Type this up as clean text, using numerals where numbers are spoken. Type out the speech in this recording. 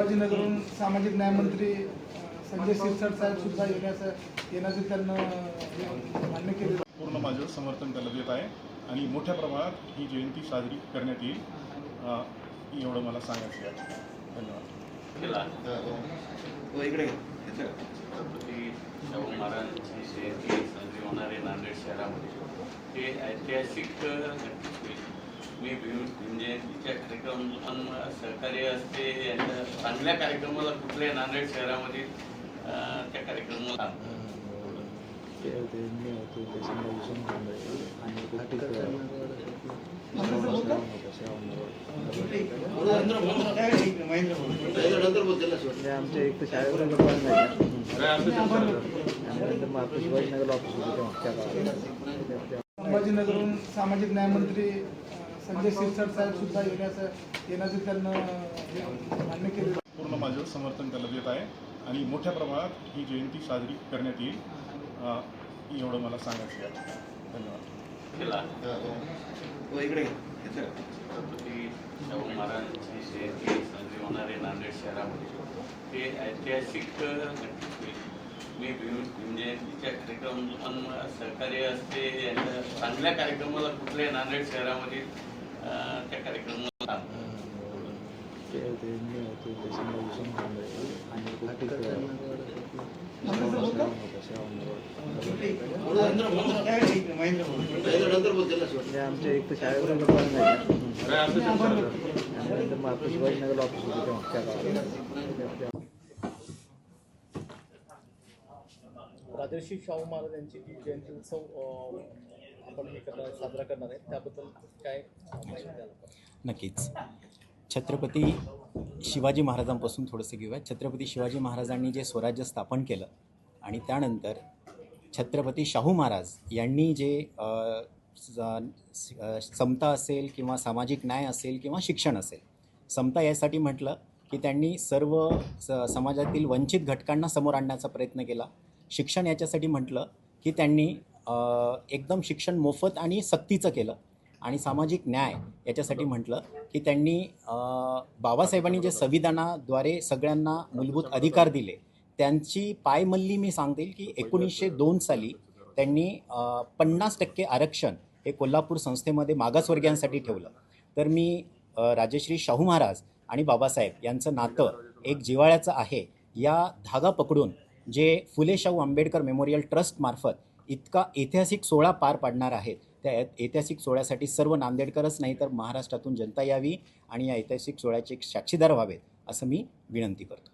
संभाजीनगरहून सामाजिक न्याय मंत्री संजय शिरसाट साहेब सुद्धा येण्याचं त्यांना मान्य केले. पूर्ण माझं समर्थन त्याला देत आहे आणि मोठ्या प्रमाणात ही जयंती साजरी करण्यात येईल एवढं मला सांगायचं आहे. धन्यवाद. छत्रपती शाहू महाराजांची जयंती साजरी होणार आहे नांदेड शहरामध्ये. हे ऐतिहासिक मी भीम जयंतीच्या कार्यक्रमांना सहकार्य असते यांच्या चांगल्या कार्यक्रमाला कुठल्याही नांदेड शहरामध्ये त्या कार्यक्रमाला आमच्या एक शाळेवर शिवाजीनगर ऑफिस. संभाजीनगरहून सामाजिक न्याय मंत्री संजय शिरसाट साहेब सुद्धा येण्याचं त्यांना मान्य केले. पूर्ण माझं समर्थन त्याला देत आहे आणि मोठ्या प्रमाणात ही जयंती साजरी करण्यात येईल एवढं मला सांगायचं आहे. धन्यवाद. छत्रपती शाहू महाराजांची जयंती साजरी होणार आहे नांदेड शहरामध्ये. हे ऐतिहासिक मी भीम जयंतीच्या कार्यक्रमांना सहकार्य असते यांच्या चांगल्या कार्यक्रमाला कुठल्याही नांदेड शहरामध्ये त्या कार्यक्रमाला आमच्या एक शाळेवर शिवाजीनगर ऑफिस. राजर्षी शाहू महाराजांची जी जयंती उत्सव आपण साजरा करणार आहे त्याबद्दल काय माहिती द्याल? नक्कीच. छत्रपती शिवाजी महाराजांपासून थोडंसं घेऊया. छत्रपती शिवाजी महाराजांनी जे स्वराज्य स्थापन केलं आणि त्यानंतर छत्रपती शाहू महाराज यांनी जे समता असेल किंवा सामाजिक न्याय असेल किंवा शिक्षण असेल, समता यासाठी म्हटलं की त्यांनी सर्व समाजातील वंचित घटकांना समोर आणण्याचा प्रयत्न केला. शिक्षण याच्यासाठी म्हटलं की त्यांनी एकदम शिक्षण मोफत आणि सक्तीचं केलं. आणि सामाजिक न्याय याच्यासाठी म्हटलं की त्यांनी बाबासाहेबांनी जे संविधानाद्वारे सगळ्यांना मूलभूत अधिकार दिले त्यांची पायमल्ली मी सांगतील की 1902 साली त्यांनी 50% आरक्षण हे कोल्हापूर संस्थेमध्ये मागासवर्गीयांसाठी ठेवलं. तर मी राजश्री शाहू महाराज आणि बाबासाहेब यांचं नातं एक जिव्हाळ्याचं आहे. या धागा पकडून जे फुले शाहू आंबेडकर मेमोरियल ट्रस्टमार्फत इतका ऐतिहासिक सोहळा पार पाडणार आहेत, त्या ऐतिहासिक सोहळ्यासाठी सर्व नांदेडकरच नाही तर महाराष्ट्रातून जनता यावी आणि या ऐतिहासिक सोहळ्याचे एक साक्षीदार व्हावेत असं मी विनंती करतो.